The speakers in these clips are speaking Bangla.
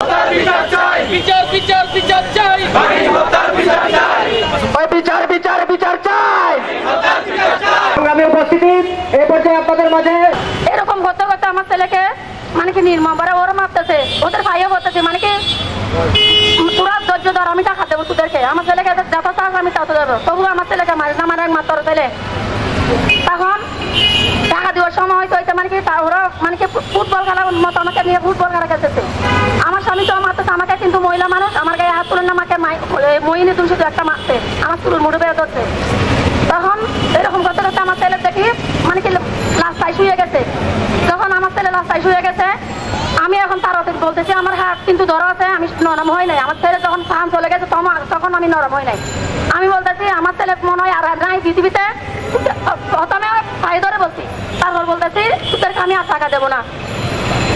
বিচার চাই, বিচার বিচার বিচার চাই, বিচার বিচার বিচার চাই। আমি উপস্থিতি এই পর্যায়ে আপনাদের মাঝে এরকম করতে করতে আমার ছেলেকে মানে কি নির্মমভাবে ওরা মারতেছে, ওদের ভাইও করতেছে, মানে কি পুরা ধৈর্য ধর, আমি টাকা দেবো তোদেরকে, আমার ছেলেকে যত চাষ আমি তত দেবো, তবু আমার ছেলেকে মারি না, আমার একমাত্র ছেলে। তখন টাকা দেওয়ার সময় হয়তো মানে কি ওরা মানে কি ফুটবল খেলার মতো আমাকে নিয়ে ফুটবল খেলা খেলতেছে। আমার স্বামী তো মারতেছে আমাকে, কিন্তু মহিলা মানুষ আমার গায়ে হাত তুলেন না, আমাকে মহিনী তুমি শুধু একটা মারতে, আমার চুল মুড়ে বেয়ে ধরছে। তখন এরকম করতে করতে আমার ছেলে দেখি মানে কি রাস্তায় শুয়ে গেছে। যখন আমার ছেলে রাস্তায় শুয়ে গেছে, আমি এখন তার অতীত বলতেছি আমার হাত কিন্তু ধরা আছে, আমি নরম হই নাই। আমার ছেলে যখন প্রাণ চলে গেছে তখন আমি নরম হই নাই। আমি বলতেছি আমার ছেলে মনে হয় আর নাই পৃথিবীতে। প্রথমে পায়ে ধরে বলছি, তারপর বলতেছি তোদেরকে আমি আর টাকা দেবো না,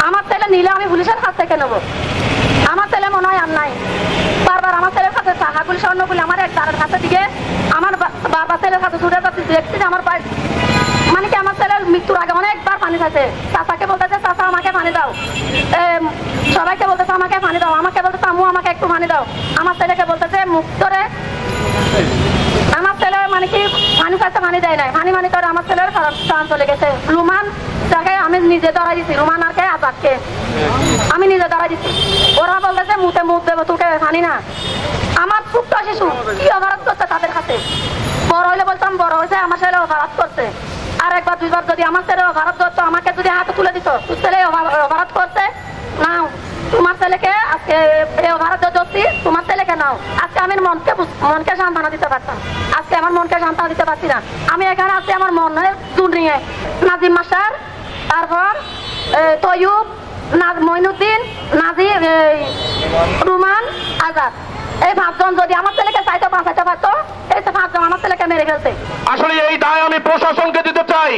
আমার ছেলে নিলে আমি পুলিশের কাছ থেকে নেবো। আমার ছেলে মনে হয় আর নাই। বারবার আমার ছেলের কাছে টাকাগুলি স্বর্ণগুলি আমার এক দ্বারের কাছে দিকে আমার বাবা ছেলের কাছে ছুটে যাচ্ছি, দেখছি যে আমার মানে কি আমার ছেলের মৃত্যুর আগে অনেকবার পানি খাইছে। চাচাকে বলতেছে চাচা আমাকে পানি দাও, সবাইকে বলতেছে আমাকে পানি দাও, আমাকে বলতেছে আম্মু আমাকে একটু পানি দাও। আমার ছেলেকে বলতেছে মুখ ধরে, আমার ছেলে মানে কি পানি খাইছে, পানি দেয় নাই, পানি করে আমার ছেলের প্রাণ চলে গেছে। রুমান যাকে আমি নিজে ধরাই দিচ্ছি, রুমান আর কে আজাদকে আমি নিজে ধরাই দিচ্ছি। ওরা বলতেছে মুখে মুখ দেবো তোকে পানি না। আমার ছোট্ট শিশু কি অপরাধ করছে তাদের কাছে, বড় হইলে বলতাম বড় হয়েছে, আমার ছেলে অপরাধ করছে। আর একবার দুইবার যদি আমার ছেলে অপরাধ করতো, আমাকে যদি হাতে তুলে দিত তোর ছেলে অপরাধ করছে না, তোমার ছেলেকে আজকে অপরাধ ধরছি, তোমার ছেলেকে নাও। আজকে আমি মনকে সান্ত্বনা দিতে পারতাম, আজকে আমার মনকে সান্ত্বনা দিতে পারছি না। আমি এখানে আছি আমার মনের জুন নিয়ে, নাজিম মাস্টার, তারপর তৈয়ুব, মইনুদ্দিন, নাজির, রুমান, আজাদ, এই পাঁচজন যদি আমার ছেলেকে চাইতে বাঁচাইতে পারতো, এই পাঁচজন আমার ছেলেকে মেরে ফেলছে। আসলে এই দায় আমি প্রশাসনকে দিতে চাই।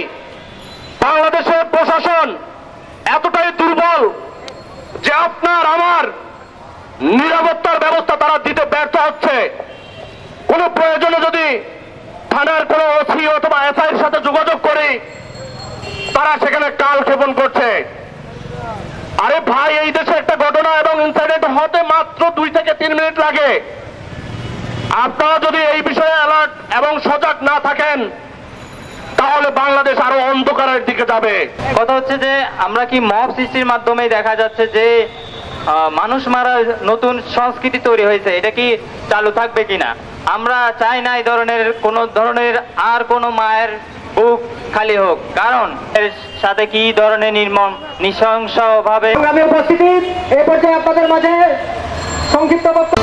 বাংলাদেশের প্রশাসন এতটাই দুর্বল যে আপনার আমার নিরাপত্তার ব্যবস্থা তারা দিতে ব্যর্থ হচ্ছে। কোন প্রয়োজনে যদি থানার কোন ওসি অথবা এসআইয়ের সাথে যোগাযোগ করে তারা সেখানে কালক্ষেপণ করছে। আরে ভাই, এই দেশে একটা ঘটনা এবং ইনসিডেন্ট হতে মাত্র 2 থেকে 3 মিনিট লাগে। আপনারা যদি এই বিষয়ে অ্যালার্ট এবং সজাগ না থাকেন তাহলে বাংলাদেশ আরো অন্ধকারের দিকে যাবে। কথা হচ্ছে যে আমরা কি মব সৃষ্টির মাধ্যমে দেখা যাচ্ছে যে মানুষ মারার নতুন সংস্কৃতি তৈরি হয়েছে, এটা কি চালু থাকবে কিনা? আমরা চাই না এই ধরনের আর কোনো মায়ের বুক খালি হোক, কারণ এর সাথে কি ধরনের নৃশংস ভাবে। আমি উপস্থিতি এই পর্যায়ে আপনাদের মাঝে সংক্ষিপ্ত বক্তব্য